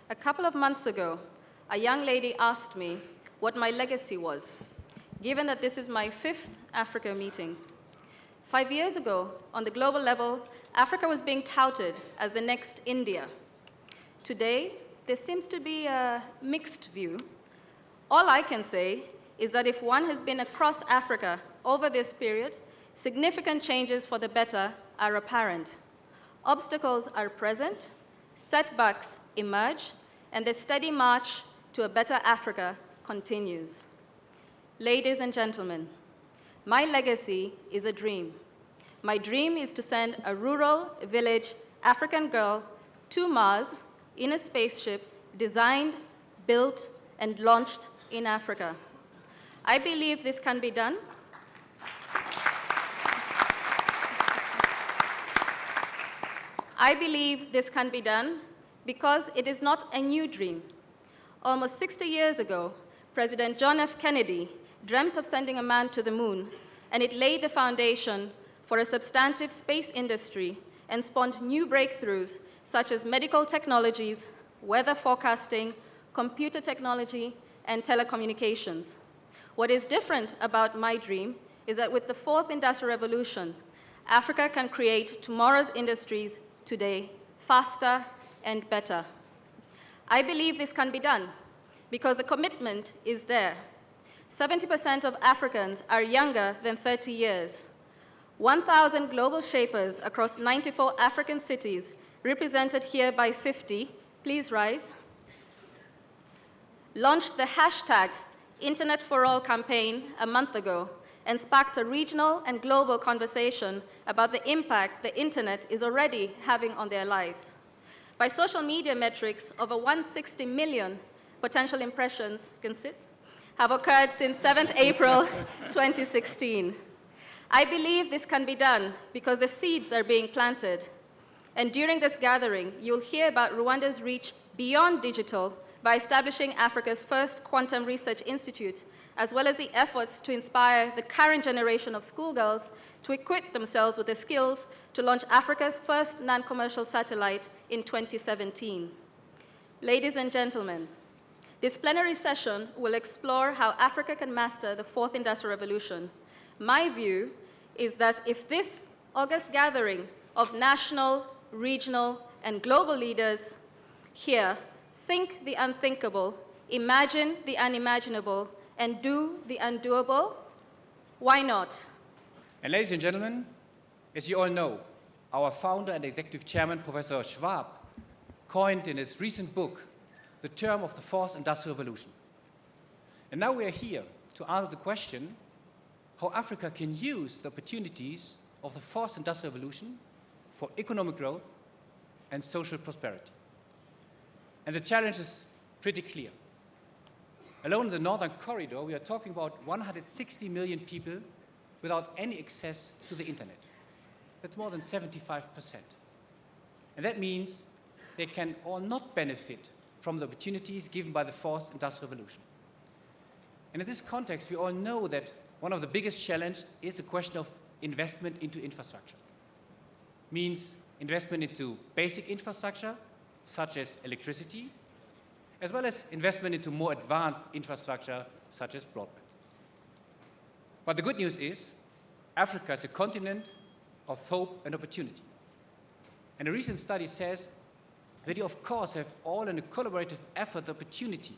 A couple of months ago, a young lady asked me what my legacy was, given that this is my 5th Africa meeting. 5 years ago, on the global level, Africa was being touted as the next India. Today, there seems to be a mixed view. All I can say is that if one has been across Africa over this period, significant changes for the better are apparent. Obstacles are present, setbacks emerge, and the steady march to a better Africa continues. Ladies and gentlemen, my legacy is a dream. My dream is to send a rural village African girl to Mars in a spaceship designed, built, and launched in Africa. I believe this can be done. I believe this can be done because it is not a new dream. Almost 60 years ago, President John F. Kennedy dreamt of sending a man to the moon, and it laid the foundation for a substantive space industry and spawned new breakthroughs such as medical technologies, weather forecasting, computer technology, and telecommunications. What is different about my dream is that with the 4th Industrial Revolution, Africa can create tomorrow's industries today faster and better. I believe this can be done because the commitment is there. 70% of Africans are younger than 30 years. 1,000 global shapers across 94 African cities, represented here by 50, please rise, launched the hashtag Internet for All campaign a month ago and sparked a regional and global conversation about the impact the internet is already having on their lives. By social media metrics, over 160 million potential impressions have occurred since 7th April 2016. I believe this can be done because the seeds are being planted. And during this gathering, you'll hear about Rwanda's reach beyond digital by establishing Africa's first quantum research institute, as well as the efforts to inspire the current generation of schoolgirls to equip themselves with the skills to launch Africa's first non-commercial satellite in 2017. Ladies and gentlemen, this plenary session will explore how Africa can master the 4th Industrial Revolution. My view is that if this August gathering of national, regional, and global leaders here think the unthinkable, imagine the unimaginable, and do the undoable, why not? And ladies and gentlemen, as you all know, our founder and executive chairman, Professor Schwab, coined in his recent book the term of the 4th Industrial Revolution. And now we are here to answer the question how Africa can use the opportunities of the 4th Industrial Revolution for economic growth and social prosperity. And the challenge is pretty clear. Alone in the Northern Corridor, we are talking about 160 million people without any access to the internet. That's more than 75%. And that means they can all not benefit from the opportunities given by the 4th Industrial Revolution. And in this context, we all know that one of the biggest challenges is the question of investment into infrastructure. Means investment into basic infrastructure, such as electricity, as well as investment into more advanced infrastructure, such as broadband. But the good news is, Africa is a continent of hope and opportunity. And a recent study says that we, of course, have all in a collaborative effort the opportunity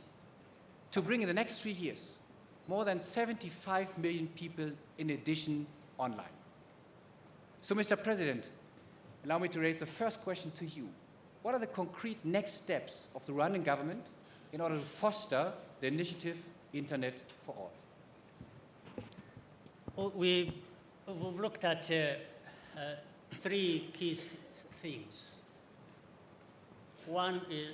to bring in the next 3 years more than 75 million people in addition online. So, Mr. President, allow me to raise the first question to you. What are the concrete next steps of the Rwandan government in order to foster the initiative Internet for All? Well, we've looked at 3 key things. One is,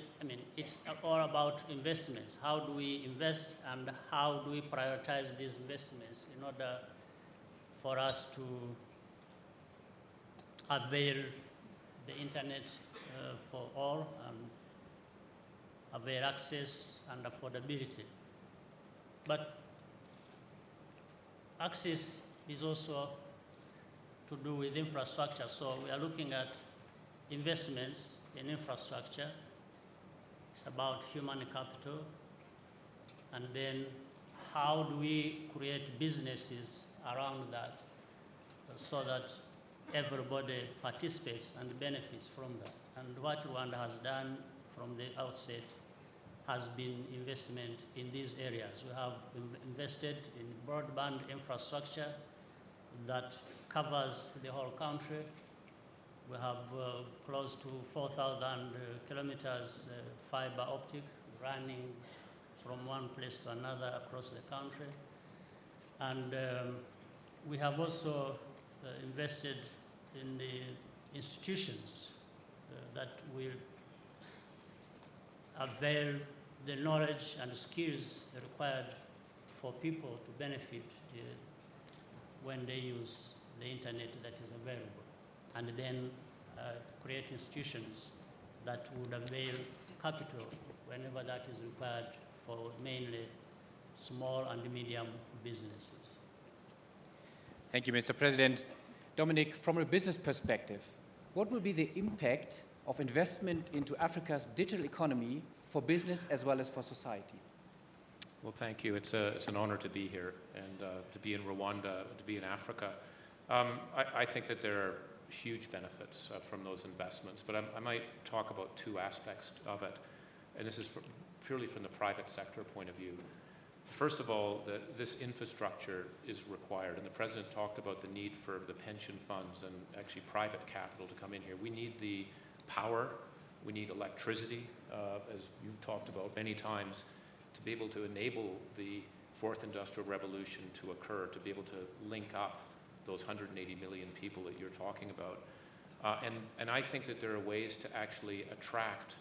it's all about investments. How do we invest and how do we prioritize these investments in order for us to avail the internet for all and avail access and affordability. But access is also to do with infrastructure. So we are looking at investments in infrastructure It's about human capital. And then how do we create businesses around that so that everybody participates and benefits from that. And what Rwanda has done from the outset has been investment in these areas. We have invested in broadband infrastructure that covers the whole country. We have close to 4,000 kilometers fiber optic running from one place to another across the country. And we have also invested in the institutions that will avail the knowledge and skills required for people to benefit when they use the internet that is available. And then create institutions that would avail capital whenever that is required for mainly small and medium businesses. Thank you, Mr. President. Dominic, from a business perspective, what will be the impact of investment into Africa's digital economy for business as well as for society? Well, thank you. It's an honor to be here and to be in Rwanda, to be in Africa. I think that there are huge benefits from those investments, but I might talk about two aspects of it, and this is purely from the private sector point of view. First of all, this infrastructure is required, and the President talked about the need for the pension funds and actually private capital to come in here. We need the power, we need electricity, as you've talked about many times, to be able to enable the fourth industrial revolution to occur, to be able to link up those 180 million people that you're talking about. And I think that there are ways to actually attract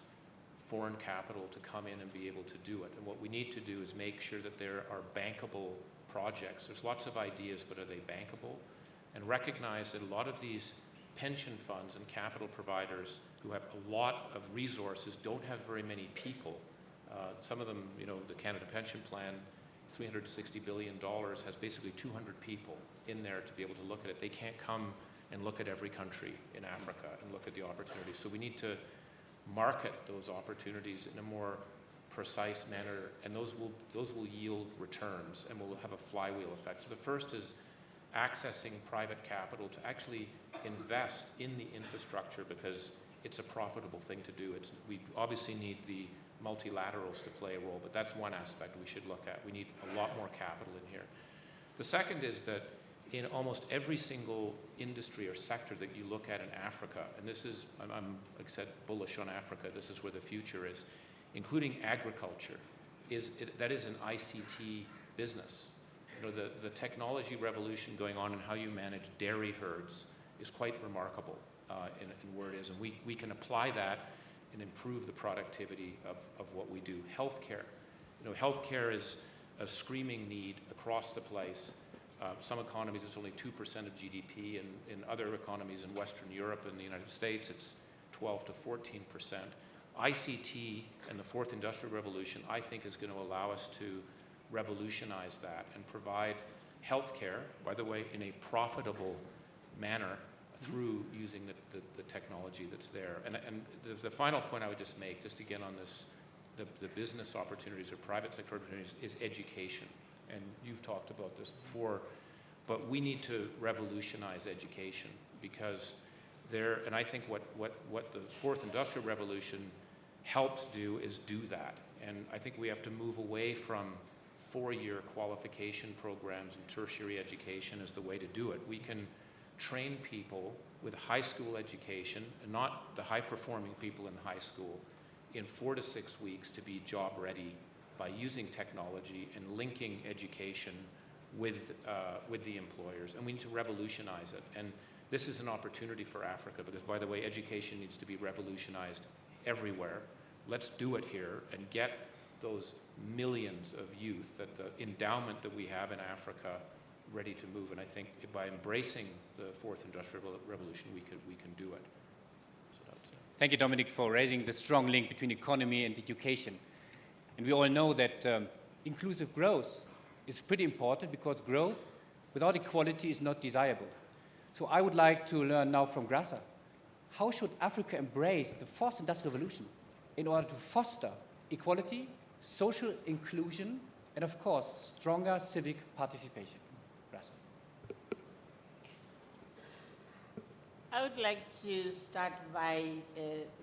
foreign capital to come in and be able to do it. And what we need to do is make sure that there are bankable projects. There's lots of ideas, but are they bankable? And recognize that a lot of these pension funds and capital providers who have a lot of resources don't have very many people. Some of them, you know, the Canada Pension Plan, $360 billion, has basically 200 people in there to be able to look at it. They can't come and look at every country in Africa and look at the opportunities. So we need to market those opportunities in a more precise manner, and those will yield returns and will have a flywheel effect. So the first is accessing private capital to actually invest in the infrastructure because it's a profitable thing to do. We obviously need the multilaterals to play a role, but that's one aspect we should look at. We need a lot more capital in here. The second is that in almost every single industry or sector that you look at in Africa, and this is, I'm like I said, bullish on Africa, this is where the future is, including agriculture, that is an ICT business. You know, the technology revolution going on in how you manage dairy herds is quite remarkable in where it is, and we can apply that and improve the productivity of what we do. Healthcare. You know, healthcare is a screaming need across the place. Some economies, it's only 2% of GDP, and in other economies in Western Europe and the United States, it's 12 to 14%. ICT and the fourth industrial revolution, I think, is going to allow us to revolutionize that and provide healthcare, by the way, in a profitable manner through using the technology that's there. And the final point I would just make, just again on this, the business opportunities or private sector opportunities, is education. And you've talked about this before, but we need to revolutionize education because and I think what the fourth industrial revolution helps do is do that. And I think we have to move away from 4-year qualification programs and tertiary education as the way to do it. We can train people with high school education, and not the high-performing people in high school, in 4 to 6 weeks to be job ready by using technology and linking education with the employers. And we need to revolutionize it. And this is an opportunity for Africa because, by the way, education needs to be revolutionized everywhere. Let's do it here and get those millions of youth, that the endowment that we have in Africa, ready to move. And I think by embracing the fourth industrial revolution, we can do it. So that's it. Thank you, Dominic, for raising the strong link between economy and education. And we all know that inclusive growth is pretty important because growth without equality is not desirable. So I would like to learn now from Grasa, how should Africa embrace the fourth industrial revolution in order to foster equality, social inclusion, and of course, stronger civic participation. Gracias. I would like to start by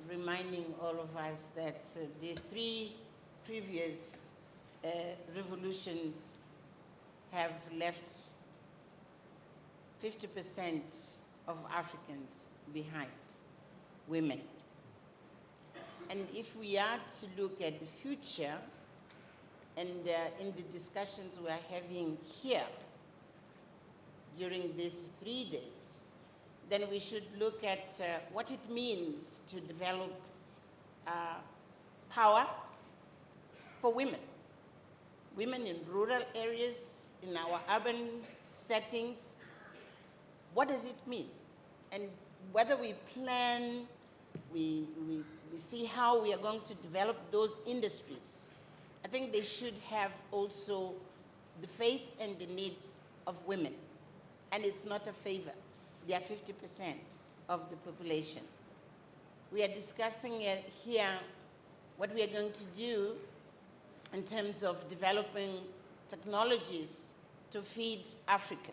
reminding all of us that the three previous revolutions have left 50% of Africans behind, women. And if we are to look at the future, and in the discussions we are having here during these 3 days, then we should look at what it means to develop power for women. Women in rural areas, in our urban settings, what does it mean? And whether we plan, we see how we are going to develop those industries, I think they should have also the face and the needs of women. And it's not a favor. They are 50% of the population. We are discussing here what we are going to do in terms of developing technologies to feed Africa.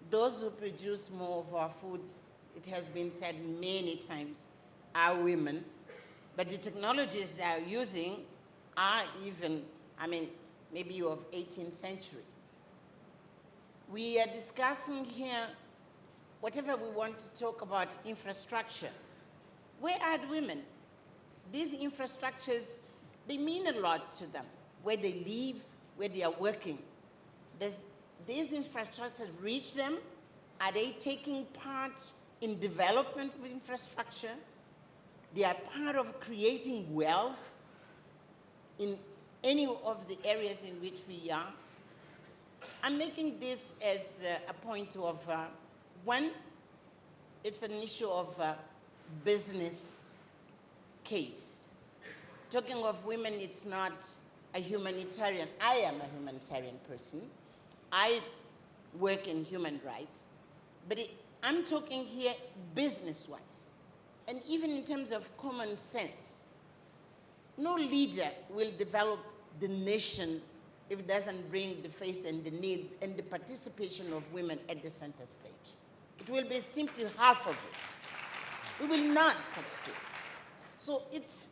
Those who produce more of our food, it has been said many times, are women. But the technologies they are using are even, maybe of 18th century. We are discussing here, whatever we want to talk about infrastructure. Where are the women? These infrastructures, they mean a lot to them. Where they live, where they are working. Does these infrastructures reach them? Are they taking part in development of infrastructure? They are part of creating wealth in any of the areas in which we are. I'm making this as a point of, one, it's an issue of business case. Talking of women, it's not a humanitarian. I am a humanitarian person. I work in human rights. But I'm talking here business-wise. And even in terms of common sense, no leader will develop the nation if it doesn't bring the face and the needs and the participation of women at the center stage. It will be simply half of it. We will not succeed. So it's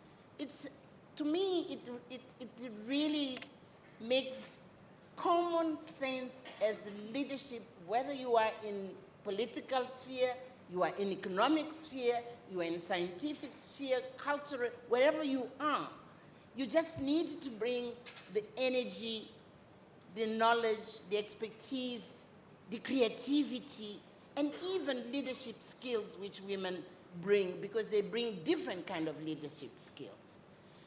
to me, it really makes common sense as leadership, whether you are in political sphere, you are in economic sphere, you are in scientific sphere, cultural, wherever you are. You just need to bring the energy, the knowledge, the expertise, the creativity, and even leadership skills which women bring, because they bring different kind of leadership skills.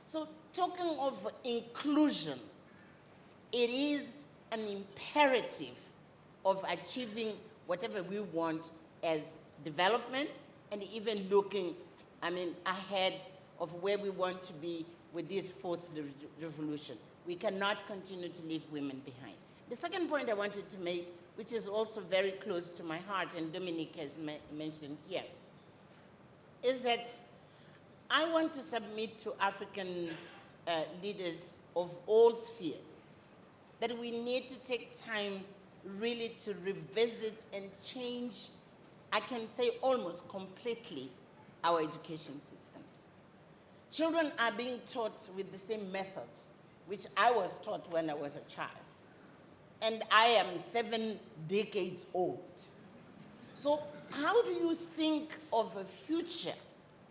So talking of inclusion, it is an imperative of achieving whatever we want as development, and even looking, ahead of where we want to be with this fourth revolution. We cannot continue to leave women behind. The second point I wanted to make, which is also very close to my heart, and Dominic has mentioned here, is that I want to submit to African leaders of all spheres that we need to take time really to revisit and change, I can say almost completely, our education systems. Children are being taught with the same methods which I was taught when I was a child. And I am 7 decades old. So how do you think of a future?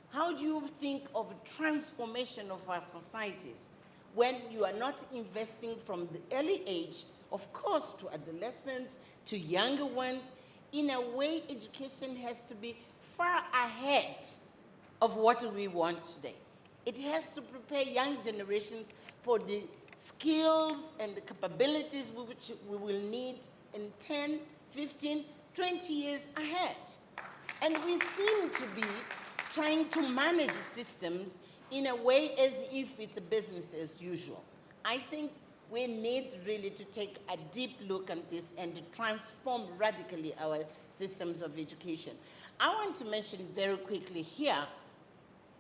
How do you think of a transformation of our societies when you are not investing from the early age, of course, to adolescents, to younger ones? In a way, education has to be far ahead of what we want today. It has to prepare young generations for the skills and the capabilities which we will need in 10, 15, 20 years ahead. And we seem to be trying to manage systems in a way as if it's a business as usual. I think we need really to take a deep look at this and to transform radically our systems of education. I want to mention very quickly here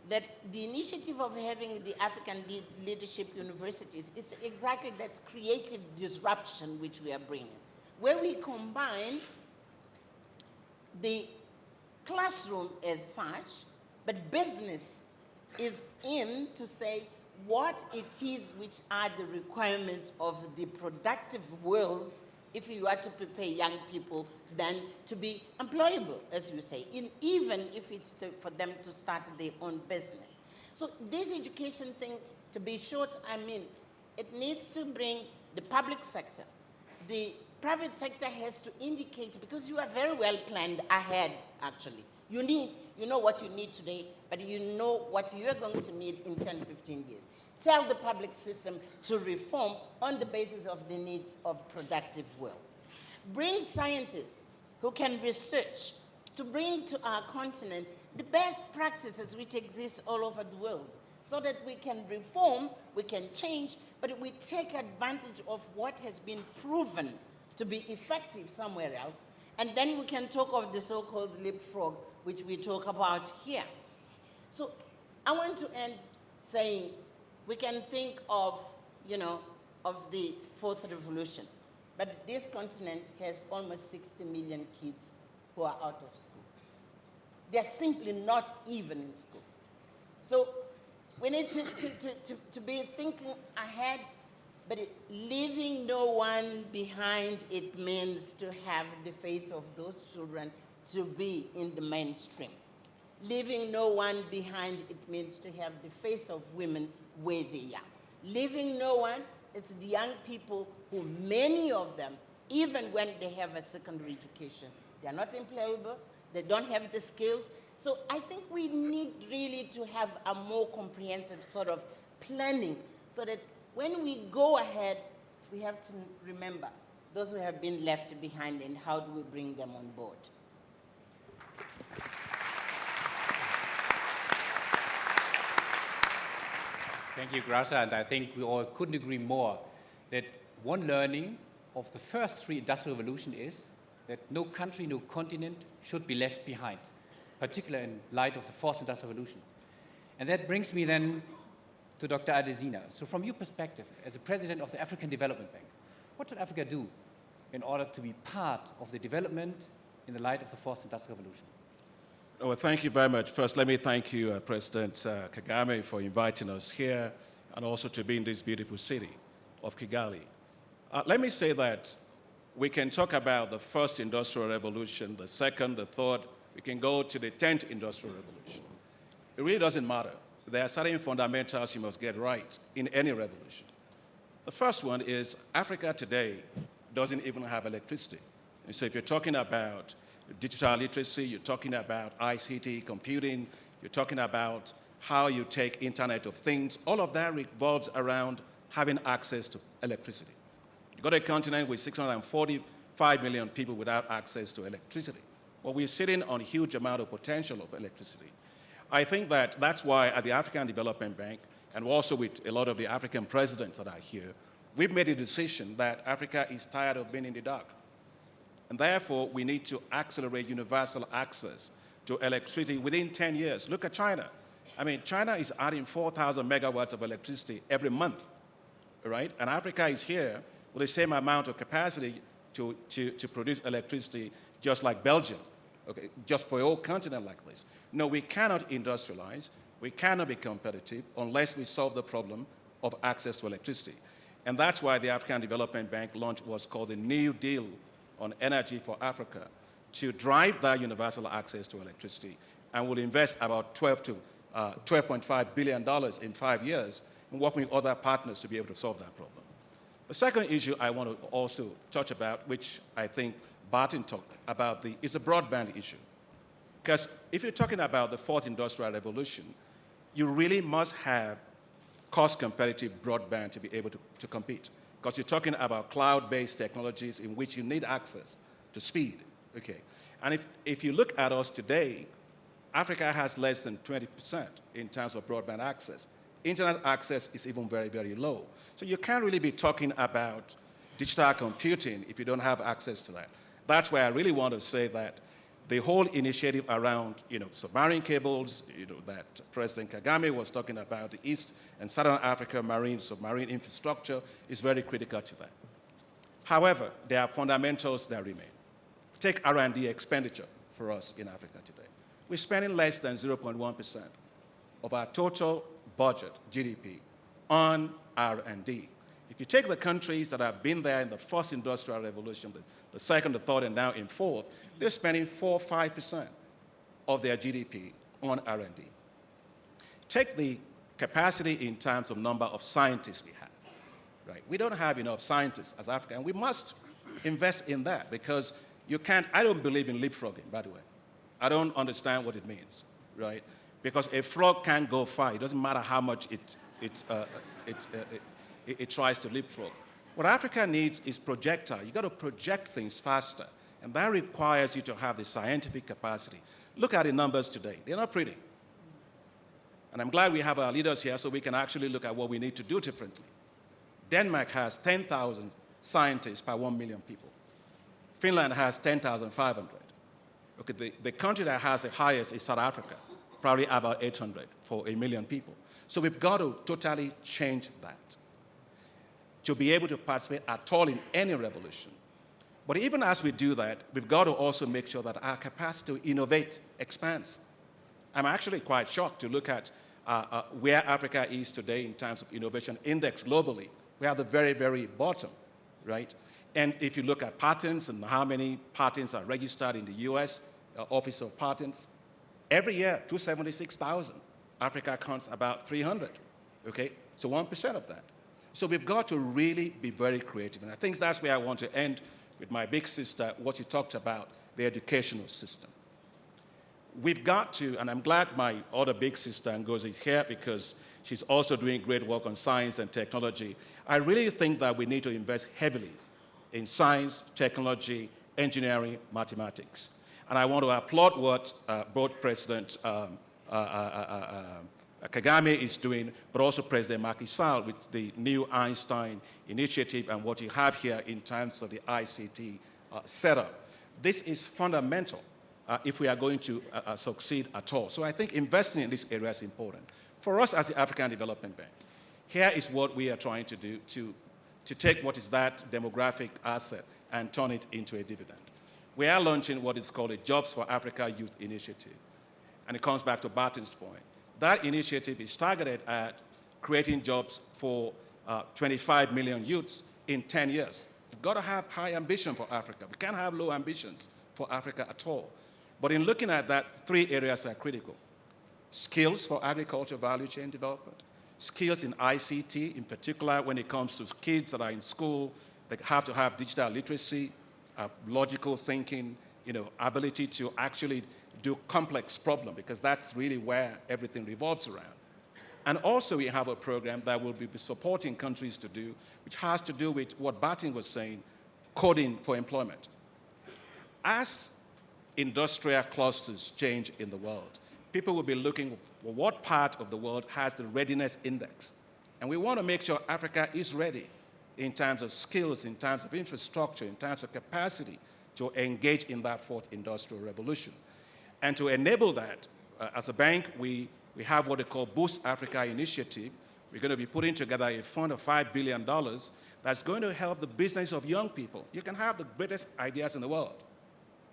that the initiative of having the African Leadership Universities, it's exactly that creative disruption which we are bringing, where we combine the classroom as such, but business is in to say what it is which are the requirements of the productive world if you are to prepare young people then to be employable, as you say, even if it's for them to start their own business. So this education thing, to be short, I mean, it needs to bring the public sector. The private sector has to indicate, because you are very well planned ahead, actually. You know what you need today, but you know what you're going to need in 10, 15 years. Tell the public system to reform on the basis of the needs of productive world. Bring scientists who can research to bring to our continent the best practices which exist all over the world, so that we can reform, we can change, but we take advantage of what has been proven to be effective somewhere else, and then we can talk of the so-called leapfrog, which we talk about here. So I want to end saying, we can think of, of the fourth revolution, but this continent has almost 60 million kids who are out of school. They're simply not even in school. So we need to be thinking ahead, but leaving no one behind, it means to have the face of those children to be in the mainstream. Leaving no one behind, it means to have the face of women where they are. Leaving no one, it's the young people who, many of them, even when they have a secondary education, they are not employable, they don't have the skills. So I think we need really to have a more comprehensive sort of planning, so that when we go ahead, we have to remember those who have been left behind and how do we bring them on board. Thank you, Gracia, and I think we all couldn't agree more that one learning of the first three industrial revolutions is that no country, no continent should be left behind, particularly in light of the fourth industrial revolution. And that brings me then to Dr. Adesina. So from your perspective, as the president of the African Development Bank, what should Africa do in order to be part of the development in the light of the fourth industrial revolution? Well, thank you very much. First, let me thank you, President Kagame, for inviting us here and also to be in this beautiful city of Kigali. Let me say that we can talk about the first industrial revolution, the second, the third. We can go to the 10th industrial revolution. It really doesn't matter. There are certain fundamentals you must get right in any revolution. The first one is Africa today doesn't even have electricity. And so if you're talking about digital literacy, you're talking about ICT, computing, you're talking about how you take Internet of Things, all of that revolves around having access to electricity. You've got a continent with 645 million people without access to electricity. Well, we're sitting on a huge amount of potential of electricity. I think that that's why at the African Development Bank, and also with a lot of the African presidents that are here, we've made a decision that Africa is tired of being in the dark. And therefore, we need to accelerate universal access to electricity within 10 years. Look at China. I mean, China is adding 4,000 megawatts of electricity every month, right? And Africa is here with the same amount of capacity to produce electricity just like Belgium, okay, just for a whole continent like this. No, we cannot industrialize, we cannot be competitive unless we solve the problem of access to electricity. And that's why the African Development Bank launched what's called the New Deal on Energy for Africa to drive that universal access to electricity, and will invest about $12.5 billion in 5 years in working with other partners to be able to solve that problem. The second issue I want to also touch about, which I think Barton talked about, is the broadband issue. Because if you're talking about the fourth industrial revolution, you really must have cost-competitive broadband to be able to compete. Because you're talking about cloud-based technologies in which you need access to speed, okay? And if you look at us today, Africa has less than 20% in terms of broadband access. Internet access is even very, very low. So you can't really be talking about digital computing if you don't have access to that. That's why I really want to say that the whole initiative around, submarine cables, that President Kagame was talking about, the East and Southern Africa submarine infrastructure is very critical to that. However, there are fundamentals that remain. Take R&D expenditure for us in Africa today. We're spending less than 0.1% of our total budget, GDP, on R&D. If you take the countries that have been there in the first industrial revolution, the second, the third, and now in fourth, they're spending 4 or 5% of their GDP on R&D. Take the capacity in terms of number of scientists we have. Right? We don't have enough scientists as Africa, and we must invest in that because I don't believe in leapfrogging, by the way. I don't understand what it means, right? Because a frog can't go far. It doesn't matter how much it tries to leapfrog. What Africa needs is projectile. You've got to project things faster, and that requires you to have the scientific capacity. Look at the numbers today. They're not pretty. And I'm glad we have our leaders here so we can actually look at what we need to do differently. Denmark has 10,000 scientists per 1 million people. Finland has 10,500. Okay, the country that has the highest is South Africa, probably about 800 for 1 million people. So we've got to totally change that to be able to participate at all in any revolution. But even as we do that, we've got to also make sure that our capacity to innovate expands. I'm actually quite shocked to look at where Africa is today in terms of innovation index globally. We are at the very, very bottom, right? And if you look at patents and how many patents are registered in the US Office of Patents, every year, 276,000. Africa counts about 300, okay? So 1% of that. So we've got to really be very creative. And I think that's where I want to end with my big sister, what she talked about, the educational system. We've got to, and I'm glad my other big sister, Ngozi, is here because she's also doing great work on science and technology. I really think that we need to invest heavily in science, technology, engineering, mathematics. And I want to applaud what both President Kagame is doing, but also President Macky Sall with the new Einstein initiative and what you have here in terms of the ICT setup. This is fundamental if we are going to succeed at all. So I think investing in this area is important. For us as the African Development Bank, here is what we are trying to do to take what is that demographic asset and turn it into a dividend. We are launching what is called a Jobs for Africa Youth Initiative. And it comes back to Barton's point. That initiative is targeted at creating jobs for 25 million youths in 10 years. We've got to have high ambition for Africa. We can't have low ambitions for Africa at all. But in looking at that, 3 areas are critical. Skills for agriculture value chain development, skills in ICT, in particular when it comes to kids that are in school, they have to have digital literacy, logical thinking, ability to actually do complex problems, because that's really where everything revolves around. And also we have a program that will be supporting countries to do, which has to do with what Barton was saying, coding for employment. As industrial clusters change in the world, people will be looking for what part of the world has the readiness index. And we want to make sure Africa is ready in terms of skills, in terms of infrastructure, in terms of capacity to engage in that 4th industrial revolution. And to enable that, as a bank, we have what they call Boost Africa Initiative. We're going to be putting together a fund of $5 billion that's going to help the business of young people. You can have the greatest ideas in the world.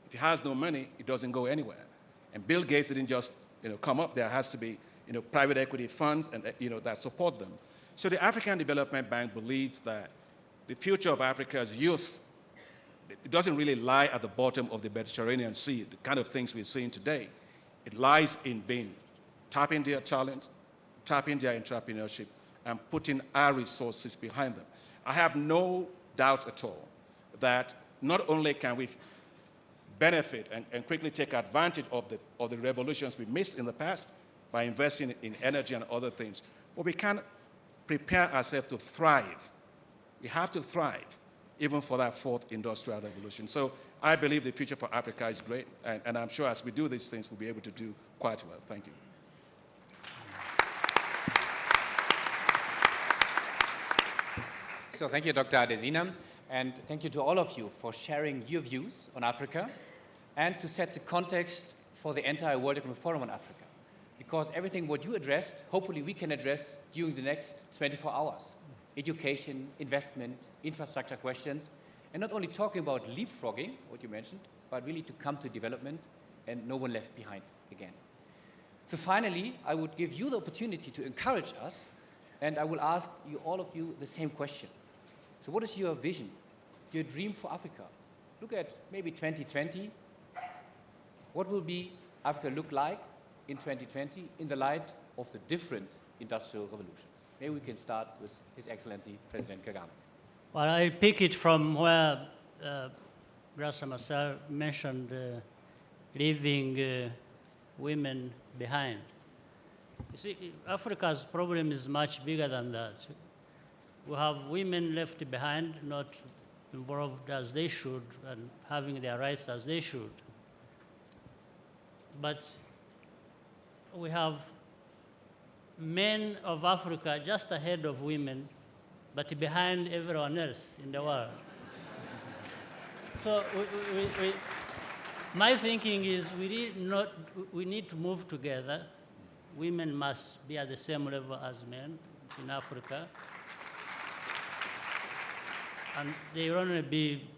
If it has no money, it doesn't go anywhere. And Bill Gates didn't just come up. There has to be private equity funds and that support them. So the African Development Bank believes that the future of Africa's youth, it doesn't really lie at the bottom of the Mediterranean Sea, the kind of things we're seeing today. It lies in tapping their talent, tapping their entrepreneurship, and putting our resources behind them. I have no doubt at all that not only can we benefit and quickly take advantage of the revolutions we missed in the past by investing in energy and other things, but we can prepare ourselves to thrive. We have to thrive, even for that 4th industrial revolution. So I believe the future for Africa is great, and I'm sure as we do these things, we'll be able to do quite well. Thank you. So thank you, Dr. Adesina, and thank you to all of you for sharing your views on Africa and to set the context for the entire World Economic Forum on Africa. Because everything what you addressed, hopefully we can address during the next 24 hours. Education, investment, infrastructure questions, and not only talking about leapfrogging, what you mentioned, but really to come to development and no one left behind again. So finally, I would give you the opportunity to encourage us, and I will ask you, all of you, the same question. So what is your vision, your dream for Africa? Look at maybe 2020. What will be Africa look like in 2020 in the light of the different industrial revolutions? Maybe we can start with His Excellency President Kagame. Well, I pick it from where Grasa Massar mentioned leaving women behind. You see, Africa's problem is much bigger than that. We have women left behind, not involved as they should and having their rights as they should. But we have men of Africa just ahead of women, but behind everyone else in the world. So my thinking is we need to move together. Women must be at the same level as men in Africa. And they will only be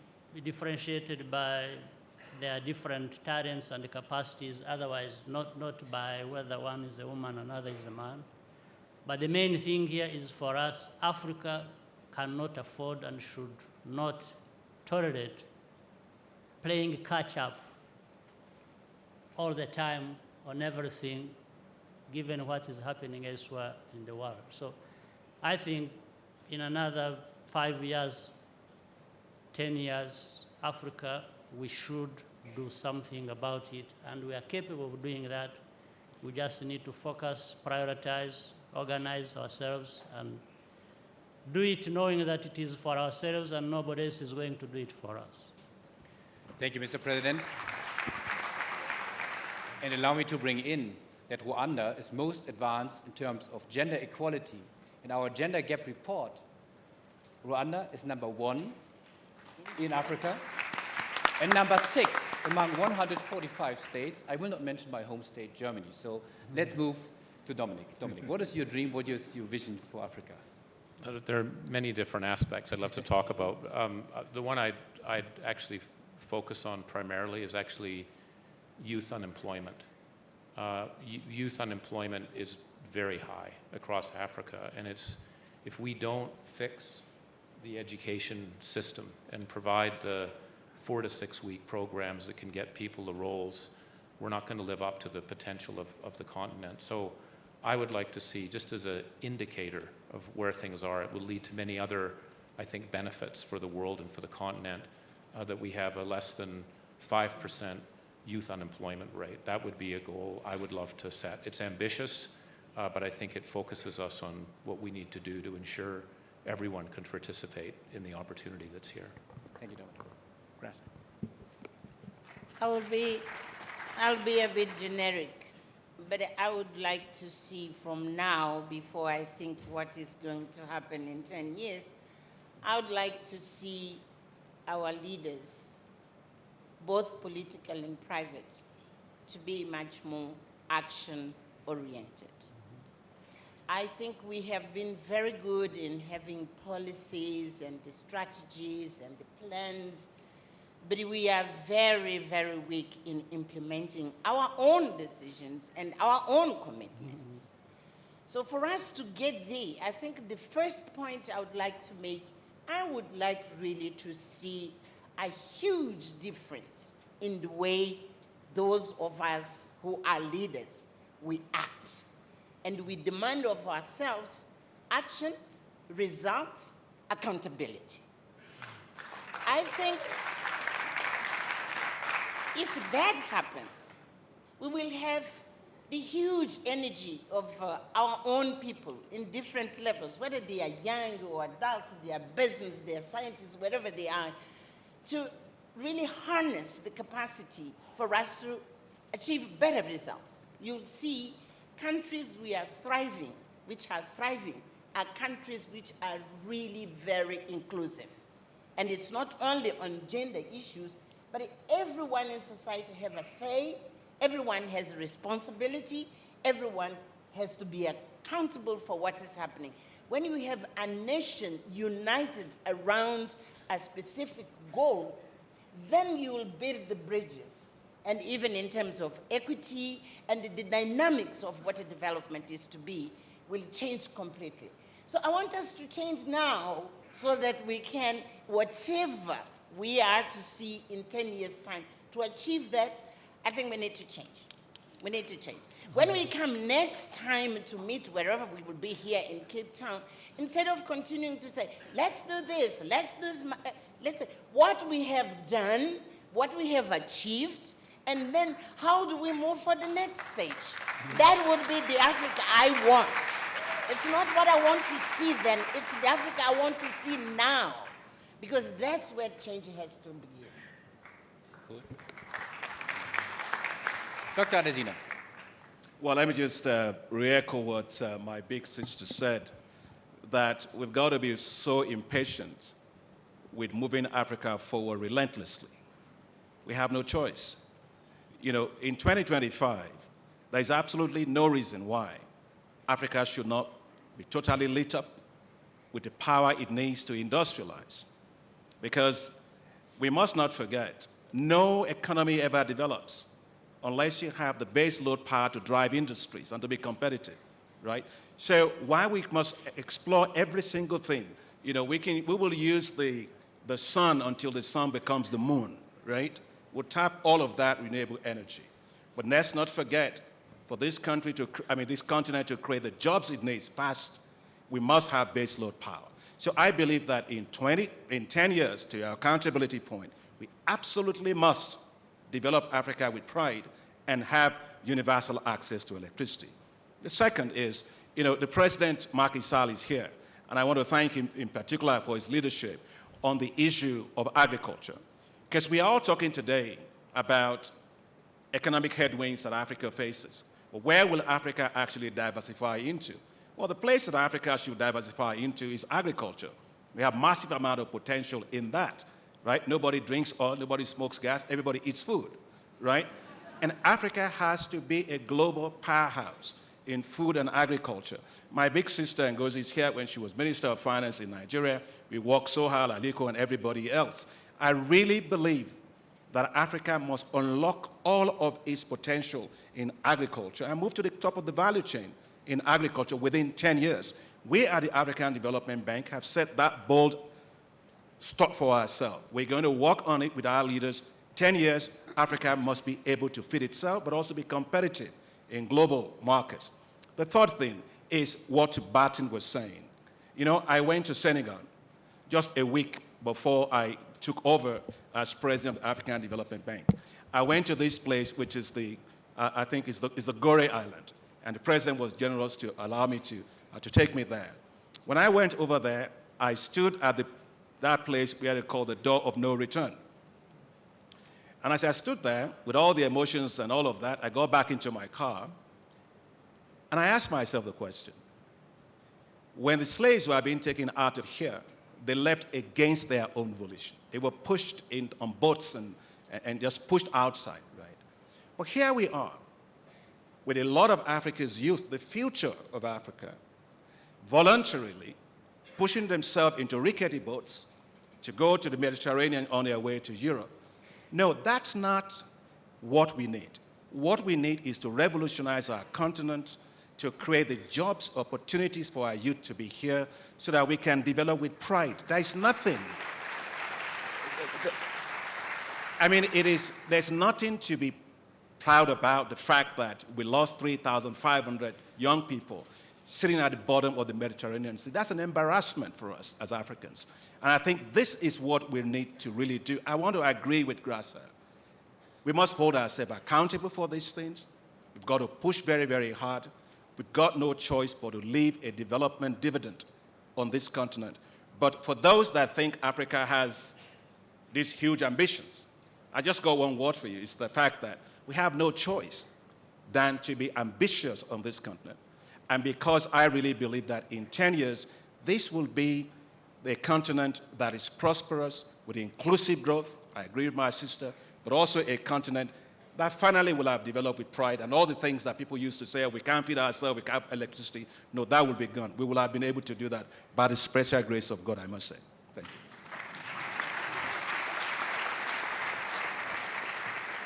differentiated by their different talents and capacities, otherwise not by whether one is a woman and another is a man. But the main thing here is for us, Africa cannot afford and should not tolerate playing catch-up all the time on everything, given what is happening elsewhere in the world. So I think in another 5 years, 10 years, Africa, we should do something about it, and we are capable of doing that. We just need to focus, prioritize, organize ourselves, and do it knowing that it is for ourselves and nobody else is going to do it for us. Thank you, Mr. President. And allow me to bring in that Rwanda is most advanced in terms of gender equality. In our gender gap report, Rwanda is #1 in Africa and #6 among 145 states. I will not mention my home state, Germany. So let's move to Dominic. Dominic, what is your dream? What is your vision for Africa? There are many different aspects I'd love to talk about. The one I'd actually focus on primarily is actually youth unemployment. Youth unemployment is very high across Africa, and if we don't fix the education system and provide the 4 to 6 week programs that can get people the roles, we're not going to live up to the potential of the continent. So I would like to see, just as an indicator of where things are, it will lead to many other, I think, benefits for the world and for the continent, that we have a less than 5% youth unemployment rate. That would be a goal I would love to set. It's ambitious, but I think it focuses us on what we need to do to ensure everyone can participate in the opportunity that's here. Thank you, Dominic. Grass. I'll be a bit generic, but I would like to see from now, before I think what is going to happen in 10 years, I would like to see our leaders, both political and private, to be much more action-oriented. I think we have been very good in having policies and the strategies and the plans, but we are very, very weak in implementing our own decisions and our own commitments. So for us to get there, I think the first point I would like to make, I would like really to see a huge difference in the way those of us who are leaders, we act. And we demand of ourselves action, results, accountability. I think if that happens, we will have the huge energy of our own people in different levels, whether they are young or adults, they are business, they are scientists, wherever they are, to really harness the capacity for us to achieve better results. You'll see countries we are thriving, which are thriving, are countries which are really very inclusive. And it's not only on gender issues, but everyone in society have a say, everyone has a responsibility, everyone has to be accountable for what is happening. When you have a nation united around a specific goal, then you will build the bridges. And even in terms of equity and the dynamics of what a development is to be will change completely. So I want us to change now so that we can, whatever we are to see in 10 years' time, to achieve that, I think we need to change. We need to change. When we come next time to meet, wherever we will be here in Cape Town, instead of continuing to say, let's do this, let's do this, let's say what we have done, what we have achieved, and then how do we move for the next stage? That would be the Africa I want. It's not what I want to see then, it's the Africa I want to see now. Because that's where change has to begin. Cool. Dr. Adesina. Well, let me just re-echo what my big sister said, that we've got to be so impatient with moving Africa forward relentlessly. We have no choice. You know, in 2025, there's absolutely no reason why Africa should not be totally lit up with the power it needs to industrialize. Because we must not forget, no economy ever develops unless you have the base load power to drive industries and to be competitive, right? So while we must explore every single thing, you know, we will use the sun until the sun becomes the moon, right? We'll tap all of that renewable energy. But let's not forget, for this country this continent to create the jobs it needs fast, we must have base load power. So I believe that in 10 years, to our accountability point, we absolutely must develop Africa with pride and have universal access to electricity. The second is, you know, the President, Macky Sall, is here, and I want to thank him in particular for his leadership on the issue of agriculture. Because we are all talking today about economic headwinds that Africa faces. But where will Africa actually diversify into? Well, the place that Africa should diversify into is agriculture. We have massive amount of potential in that, right? Nobody drinks oil, nobody smokes gas, everybody eats food, right? And Africa has to be a global powerhouse in food and agriculture. My big sister Ngozi is here when she was Minister of Finance in Nigeria. We worked so hard, Aliko and everybody else. I really believe that Africa must unlock all of its potential in agriculture and move to the top of the value chain in agriculture within 10 years. We at the African Development Bank have set that bold stop for ourselves. We're going to work on it with our leaders. 10 years, Africa must be able to feed itself, but also be competitive in global markets. The third thing is what Barton was saying. You know, I went to Senegal just a week before I took over as president of the African Development Bank. I went to this place, which is I think is the Gore Island, and the president was generous to allow me to take me there. When I went over there, I stood at that place we had called the door of no return. And as I stood there, with all the emotions and all of that, I got back into my car, and I asked myself the question, when the slaves were being taken out of here, they left against their own volition. They were pushed in on boats and just pushed outside, right? But here we are, with a lot of Africa's youth, the future of Africa, voluntarily pushing themselves into rickety boats to go to the Mediterranean on their way to Europe. No, that's not what we need. What we need is to revolutionize our continent, to create the jobs, opportunities for our youth to be here so that we can develop with pride. There is nothing. I mean, there's nothing to be proud about the fact that we lost 3,500 young people sitting at the bottom of the Mediterranean Sea. That's an embarrassment for us as Africans. And I think this is what we need to really do. I want to agree with Grassa. We must hold ourselves accountable for these things. We've got to push very, very hard. We've got no choice but to leave a development dividend on this continent. But for those that think Africa has these huge ambitions, I just got one word for you. It's the fact that we have no choice than to be ambitious on this continent. And because I really believe that in 10 years, this will be a continent that is prosperous, with inclusive growth, I agree with my sister, but also a continent that finally will have developed with pride, and all the things that people used to say, we can't feed ourselves, we can't have electricity, no, that will be gone. We will have been able to do that by the special grace of God, I must say. Thank you.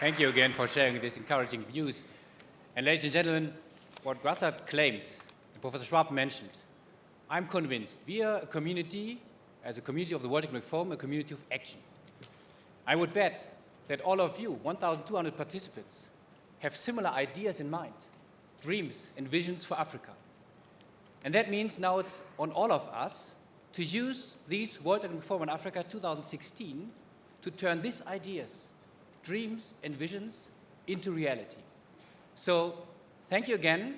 Thank you again for sharing these encouraging views. And ladies and gentlemen, what Grassard claimed, and Professor Schwab mentioned, I'm convinced we are a community, as a community of the World Economic Forum, a community of action. I would bet that all of you, 1,200 participants, have similar ideas in mind, dreams and visions for Africa. And that means now it's on all of us to use these World Economic Forum in Africa 2016 to turn these ideas, dreams and visions into reality. So thank you again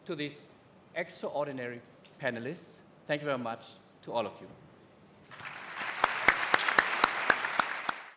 to these extraordinary panelists. Thank you very much to all of you.